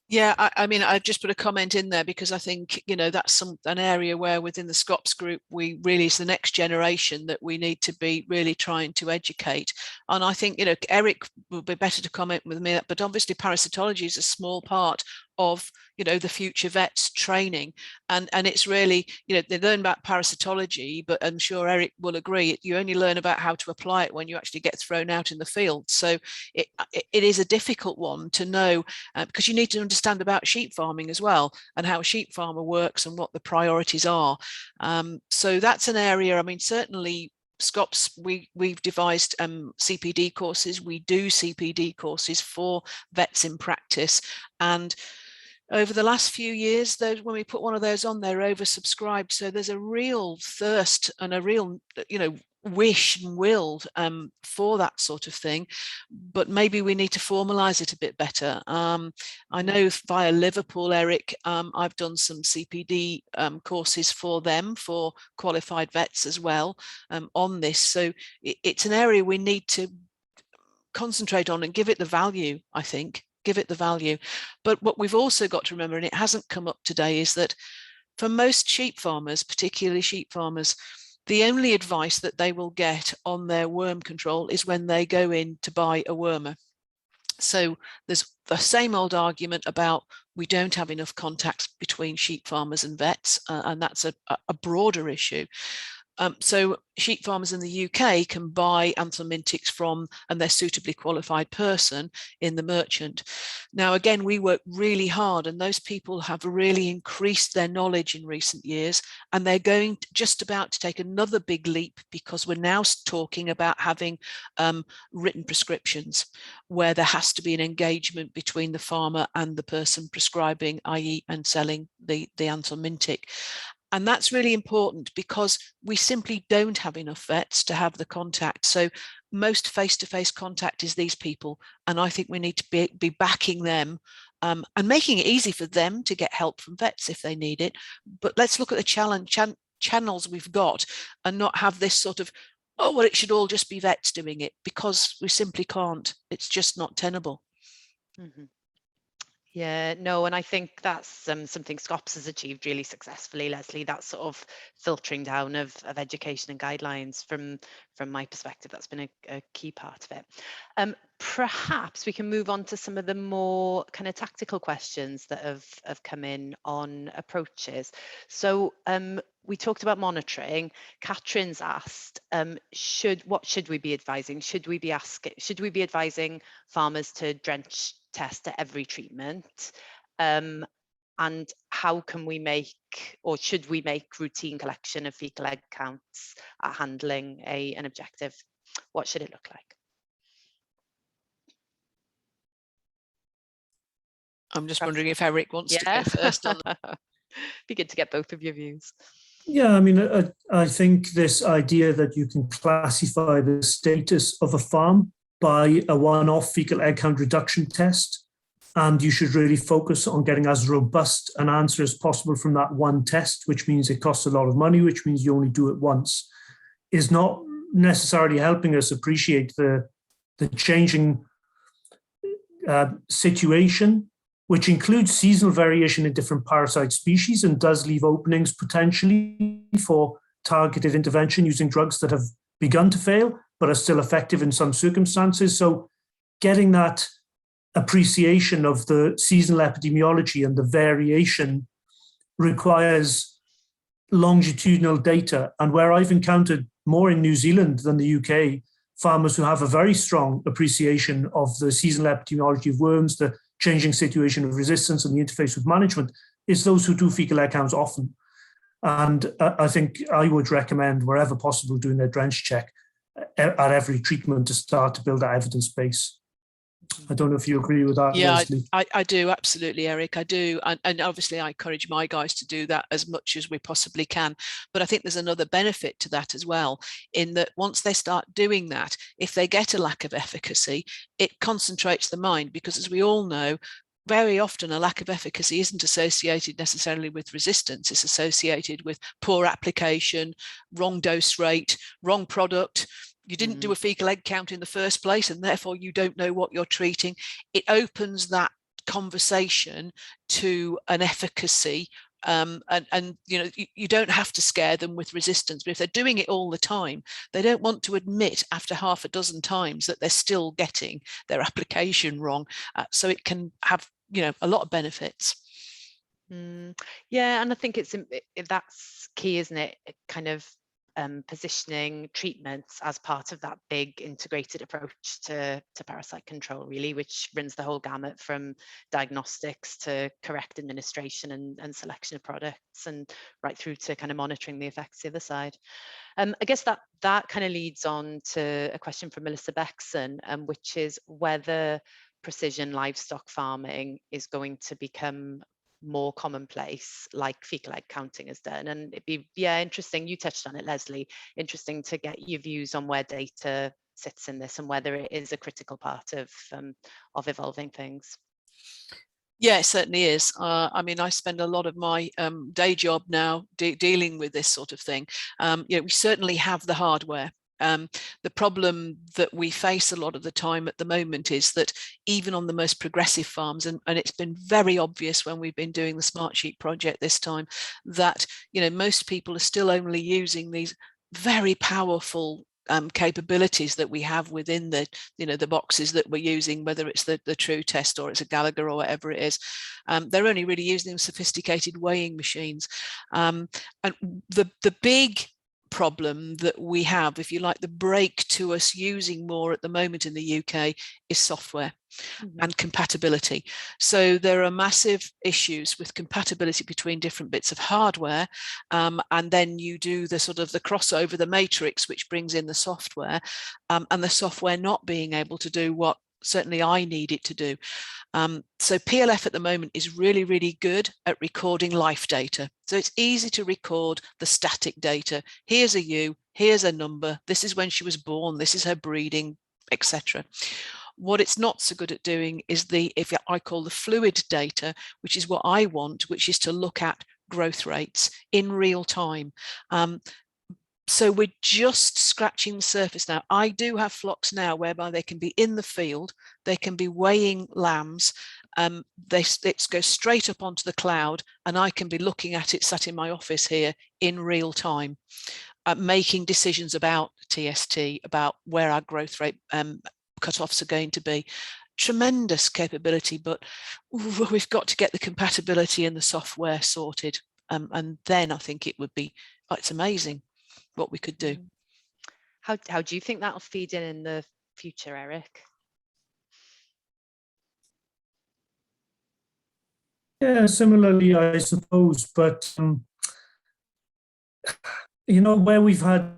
Yeah, I mean, I've just put a comment in there because I think, you know, that's an area where within the SCOPS group, we really, is the next generation that we need to be really trying to educate. And I think, you know, Eric will be better to comment with me, but obviously parasitology is a small part of, you know, the future vets training, and it's really, you know, they learn about parasitology, but I'm sure Eric will agree, you only learn about how to apply it when you actually get thrown out in the field. So it is a difficult one to know, because you need to understand about sheep farming as well, and how a sheep farmer works and what the priorities are. So that's an area, I mean, certainly SCOPS, we've devised CPD courses. We do CPD courses for vets in practice, and over the last few years, when we put one of those on, they're oversubscribed. So there's a real thirst and a real, you know, wish and will for that sort of thing, but maybe we need to formalize it a bit better. I know via Liverpool, Eric, I've done some CPD courses for them, for qualified vets as well, on this. So it's an area we need to concentrate on and give it the value, I think. Give it the value. But what we've also got to remember, and it hasn't come up today, is that for most sheep farmers, particularly sheep farmers, the only advice that they will get on their worm control is when they go in to buy a wormer. So there's the same old argument about we don't have enough contacts between sheep farmers and vets, and that's a broader issue. So sheep farmers in the UK can buy anthelmintics from, and they're suitably qualified person in the merchant. Now, again, we work really hard, and those people have really increased their knowledge in recent years, and they're going just about to take another big leap, because we're now talking about having written prescriptions where there has to be an engagement between the farmer and the person prescribing, i.e. and selling the anthelmintic. And that's really important, because we simply don't have enough vets to have the contact. So most face-to-face contact is these people. And I think we need to be backing them, and making it easy for them to get help from vets if they need it. But let's look at the channels we've got, and not have this sort of, oh, well, it should all just be vets doing it, because we simply can't. It's just not tenable. Mm-hmm. Yeah, no, and I think that's something SCOPS has achieved really successfully, Leslie. That sort of filtering down of education and guidelines from my perspective. That's been a key part of it. Perhaps we can move on to some of the more kind of tactical questions that have come in on approaches. So we talked about monitoring. Catherine's asked, what should we be advising? Should we be advising farmers to drench test at every treatment, and how can we make, or should we make, routine collection of fecal egg counts at handling an objective? What should it look like? I'm just wondering if Eric wants to go first on that. Be good to get both of your views. Yeah, I mean, I think this idea that you can classify the status of a farm by a one-off fecal egg count reduction test, and you should really focus on getting as robust an answer as possible from that one test, which means it costs a lot of money, which means you only do it once, is not necessarily helping us appreciate the changing situation, which includes seasonal variation in different parasite species, and does leave openings potentially for targeted intervention using drugs that have begun to fail but are still effective in some circumstances. So getting that appreciation of the seasonal epidemiology and the variation requires longitudinal data. And where I've encountered more in New Zealand than the UK, farmers who have a very strong appreciation of the seasonal epidemiology of worms, the changing situation of resistance and the interface with management, is those who do fecal egg counts often. And I think I would recommend, wherever possible, doing their drench check at every treatment to start to build that evidence base. I don't know if you agree with that, yeah, Leslie. I do, absolutely, Eric, I do. And obviously I encourage my guys to do that as much as we possibly can. But I think there's another benefit to that as well, in that once they start doing that, if they get a lack of efficacy, it concentrates the mind, because as we all know, very often a lack of efficacy isn't associated necessarily with resistance. It's associated with poor application, wrong dose rate, wrong product. You didn't do a fecal egg count in the first place, and therefore you don't know what you're treating. It opens that conversation to an efficacy. And you know, you don't have to scare them with resistance, but if they're doing it all the time, they don't want to admit after half a dozen times that they're still getting their application wrong. So it can have, you know, a lot of benefits. Yeah, and I think that's key, isn't it? Kind of positioning treatments as part of that big integrated approach to parasite control, really, which runs the whole gamut from diagnostics to correct administration and selection of products, and right through to kind of monitoring the effects the other side. I guess that kind of leads on to a question from Melissa Beckson, which is whether precision livestock farming is going to become more commonplace, like fecal egg counting has done. And it'd be, yeah, interesting, you touched on it, Leslie, interesting to get your views on where data sits in this and whether it is a critical part of evolving things. Yeah, it certainly is. I mean, I spend a lot of my day job now dealing with this sort of thing. You know, we certainly have the hardware. The problem that we face a lot of the time at the moment is that even on the most progressive farms, and it's been very obvious when we've been doing the Smart Sheep project this time, that, you know, most people are still only using these very powerful capabilities that we have within the, you know, the boxes that we're using, whether it's the True Test or it's a Gallagher or whatever it is. They're only really using sophisticated weighing machines. And the big problem that we have, if you like, the break to us using more at the moment in the UK is software and compatibility. So there are massive issues with compatibility between different bits of hardware, and then you do the sort of the crossover, the matrix, which brings in the software, and the software not being able to do what certainly I need it to do. So PLF at the moment is really, really good at recording life data. So it's easy to record the static data. Here's a ewe, here's a number, this is when she was born, this is her breeding, etc. What it's not so good at doing is if I call the fluid data, which is what I want, which is to look at growth rates in real time. So we're just scratching the surface now. I do have flocks now whereby they can be in the field, they can be weighing lambs, it goes straight up onto the cloud, and I can be looking at it sat in my office here in real time, making decisions about TST, about where our growth rate cutoffs are going to be. Tremendous capability, but we've got to get the compatibility and the software sorted, and then I think it would be, it's amazing what we could do. How do you think that'll feed in the future, Eric? Yeah, similarly, I suppose, but you know, where we've had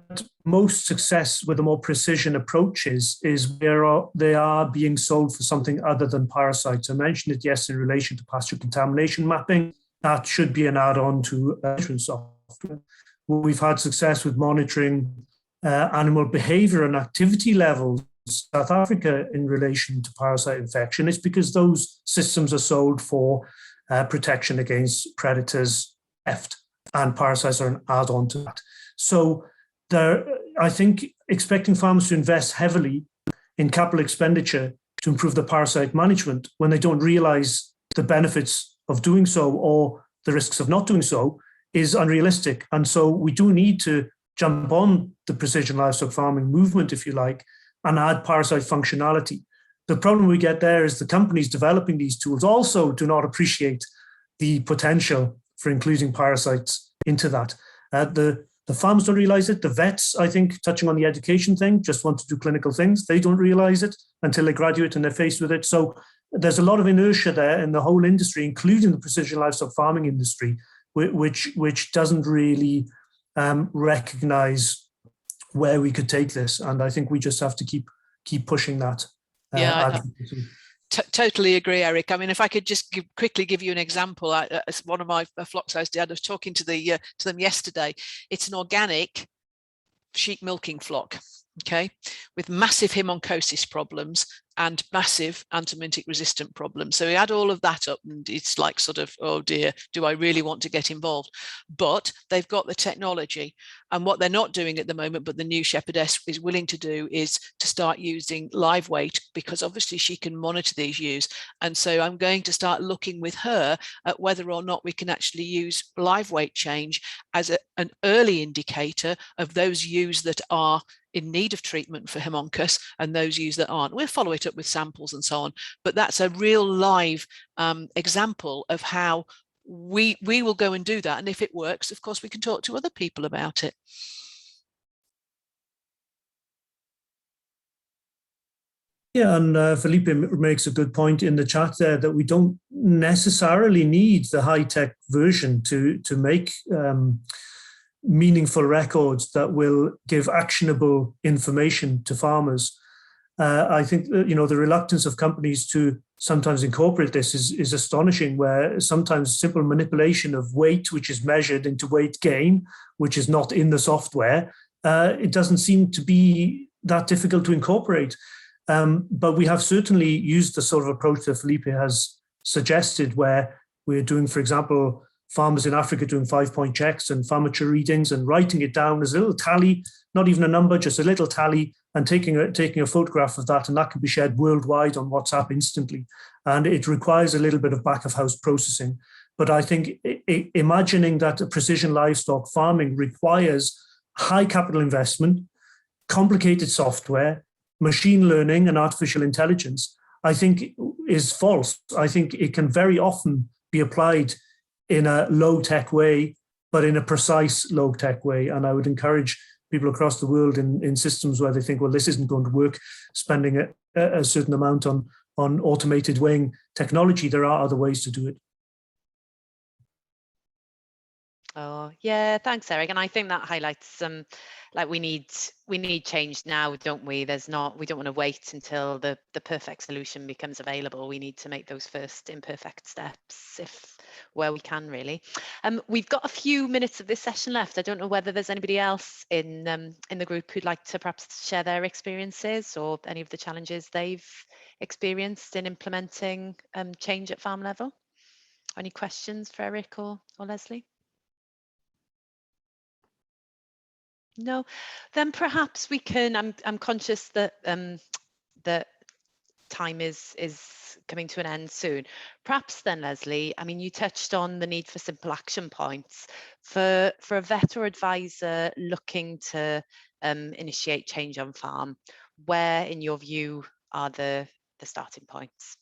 most success with the more precision approaches is where they are being sold for something other than parasites. I mentioned it yesterday in relation to pasture contamination mapping. That should be an add-on to management software. We've had success with monitoring animal behavior and activity levels in South Africa in relation to parasite infection. It's because those systems are sold for protection against predators, theft, and parasites are an add-on to that. So I think expecting farmers to invest heavily in capital expenditure to improve the parasite management when they don't realize the benefits of doing so or the risks of not doing so is unrealistic. And so we do need to jump on the precision livestock farming movement, if you like, and add parasite functionality. The problem we get there is the companies developing these tools also do not appreciate the potential for including parasites into that. The farmers don't realize it. The vets, I think, touching on the education thing, just want to do clinical things. They don't realize it until they graduate and they're faced with it. So there's a lot of inertia there in the whole industry, including the precision livestock farming industry, which doesn't really recognize where we could take this. And I think we just have to keep pushing that. Totally agree, Eric. I mean, if I could just quickly give you an example, one of my flocks I was talking to them yesterday. It's an organic sheep milking flock, okay, with massive hemoncosis problems and massive anthelmintic resistant problems. So we add all of that up and it's like sort of, oh dear, do I really want to get involved? But they've got the technology, and what they're not doing at the moment, but the new shepherdess is willing to do, is to start using live weight, because obviously she can monitor these ewes. And so I'm going to start looking with her at whether or not we can actually use live weight change as an early indicator of those ewes that are in need of treatment for hemoncus and those ewes that aren't. We'll follow it up with samples and so on, but that's a real live example of how we will go and do that. And if it works, of course, we can talk to other people about it. Yeah, and Felipe makes a good point in the chat there that we don't necessarily need the high-tech version to make meaningful records that will give actionable information to farmers. I think the reluctance of companies to sometimes incorporate this is astonishing, where sometimes simple manipulation of weight, which is measured into weight gain, which is not in the software, it doesn't seem to be that difficult to incorporate. But we have certainly used the sort of approach that Felipe has suggested, where we're doing, for example, farmers in Africa doing 5-point checks and farmature readings and writing it down as a little tally, not even a number, just a little tally, and taking a photograph of that, and that can be shared worldwide on WhatsApp instantly. And it requires a little bit of back of house processing. But I think imagining that precision livestock farming requires high capital investment, complicated software, machine learning and artificial intelligence, I think is false. I think it can very often be applied in a low-tech way, but in a precise low-tech way. And I would encourage people across the world in systems where they think, well, this isn't going to work, spending a certain amount on automated weighing technology. There are other ways to do it. Oh yeah, thanks, Eric. And I think that highlights like we need change now, don't we? We don't want to wait until the perfect solution becomes available. We need to make those first imperfect steps where we can, really. We've got a few minutes of this session left. I don't know whether there's anybody else in the group who'd like to perhaps share their experiences or any of the challenges they've experienced in implementing change at farm level. Any questions for Eric or Leslie? No, then perhaps we can. I'm conscious that that time is coming to an end soon. Perhaps then, Leslie, I mean, you touched on the need for simple action points for a vet or advisor looking to initiate change on farm. Where, in your view, are the starting points?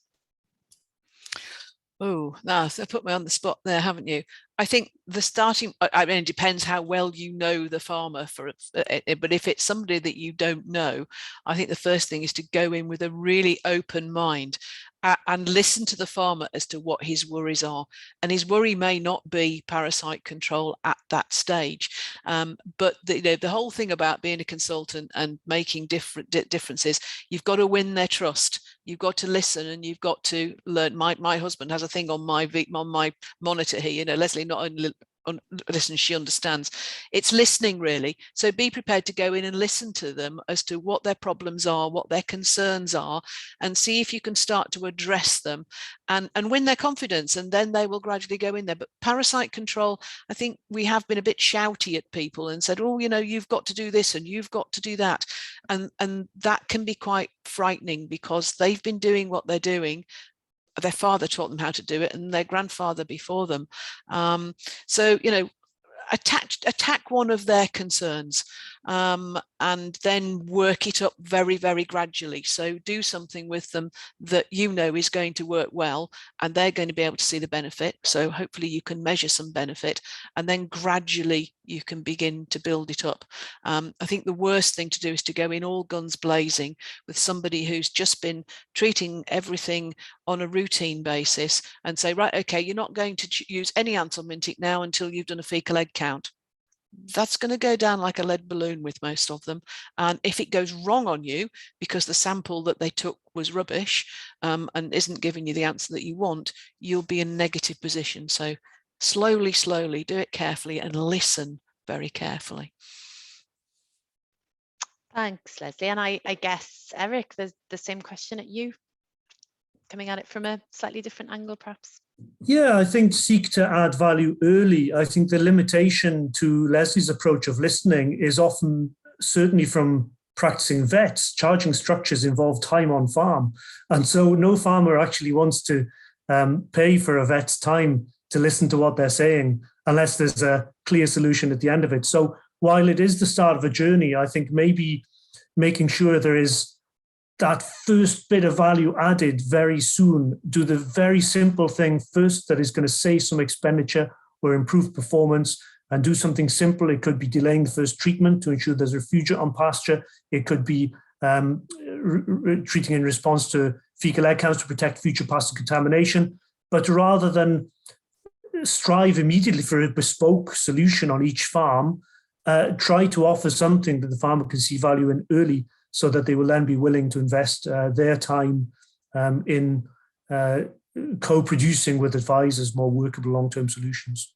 Oh, now so put me on the spot there, haven't you? I think the starting, I mean, it depends how well you know the farmer but if it's somebody that you don't know, I think the first thing is to go in with a really open mind and listen to the farmer as to what his worries are. And his worry may not be parasite control at that stage. But the whole thing about being a consultant and making differences, you've got to win their trust. You've got to listen and you've got to learn. My husband has a thing on my monitor here, Leslie not only listen, she understands. It's listening, really. So be prepared to go in and listen to them as to what their problems are, what their concerns are, and see if you can start to address them and win their confidence, and then they will gradually go in there. But parasite control, I think we have been a bit shouty at people and said, oh, you've got to do this and you've got to do that. And that can be quite frightening because they've been doing what they're doing. Their father taught them how to do it and their grandfather before them. So, attack one of their concerns and then work it up very, very gradually. So do something with them that is going to work well and they're going to be able to see the benefit. So hopefully you can measure some benefit and then gradually you can begin to build it up. I think the worst thing to do is to go in all guns blazing with somebody who's just been treating everything on a routine basis and say, right, okay, you're not going to use any anthelmintic now until you've done a fecal egg count. That's going to go down like a lead balloon with most of them. And if it goes wrong on you because the sample that they took was rubbish and isn't giving you the answer that you want, you'll be in a negative position. So slowly, do it carefully and listen very carefully. Thanks, Leslie. And I guess, Eric, there's the same question at you, coming at it from a slightly different angle, perhaps. Yeah, I think seek to add value early. I think the limitation to Leslie's approach of listening is often, certainly from practicing vets, charging structures involve time on farm. And so no farmer actually wants to pay for a vet's time to listen to what they're saying unless there's a clear solution at the end of it. So while it is the start of a journey, I think maybe making sure there is that first bit of value added very soon, do the very simple thing first that is going to save some expenditure or improve performance, and do something simple. It could be delaying the first treatment to ensure there's refugia on pasture. It could be treating in response to fecal egg counts to protect future pasture contamination. But rather than strive immediately for a bespoke solution on each farm, try to offer something that the farmer can see value in early, so that they will then be willing to invest their time in co-producing with advisors more workable long-term solutions.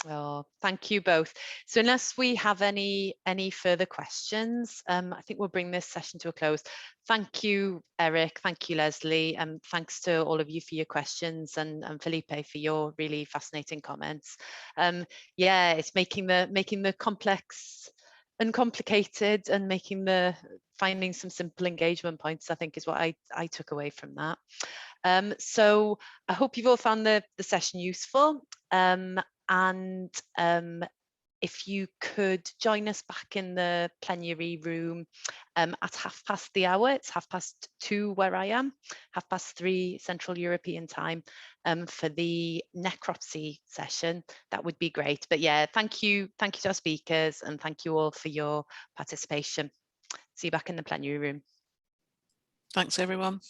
Oh, thank you both. So unless we have any further questions, I think we'll bring this session to a close. Thank you, Eric. Thank you, Leslie. And thanks to all of you for your questions, and Felipe for your really fascinating comments. Yeah, it's making the complex uncomplicated, and finding some simple engagement points, I think, is what I took away from that. So I hope you've all found the session useful. And if you could join us back in the plenary room at 1/2 the hour, it's 2:30 where I am, 3:30 Central European time, for the necropsy session, that would be great. But yeah, thank you to our speakers, and thank you all for your participation. See you back in the plenary room. Thanks, everyone.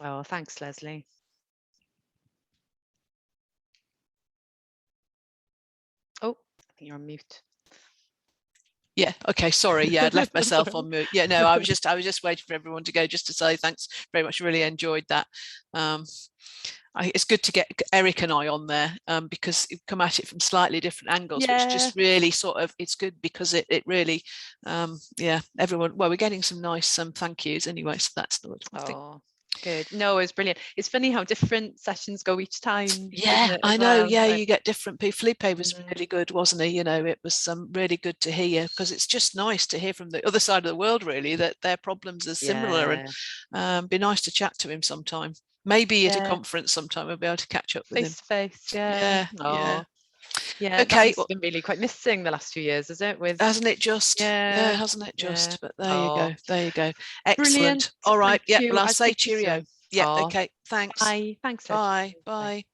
Oh, thanks, Leslie. Oh, I think you're on mute. Yeah, okay, sorry. Yeah, I'd left myself on mute. Yeah, no, I was just waiting for everyone to go, just to say thanks very much. Really enjoyed that. It's good to get Eric and I on there, because you've come at it from slightly different angles, which just really it's good, because it really, yeah, everyone, well, we're getting some nice thank yous anyway, so that's the thing. Oh, good. No, it was brilliant. It's funny how different sessions go each time. Yeah, I know. Yeah, you get different people. Felipe was really good, wasn't he? You know, it was really good to hear, because it's just nice to hear from the other side of the world, really, that their problems are similar, and be nice to chat to him sometime. Maybe at a conference sometime we'll be able to catch up with him. Face to face, yeah. Yeah, okay, that's been really quite missing the last few years, is it? Hasn't it just? Yeah, hasn't it just? But there you go. Excellent. Brilliant. All right. Yeah, well, I'll say speak to you cheerio. soon. Yeah, okay. Thanks. Bye. Thanks. Bye.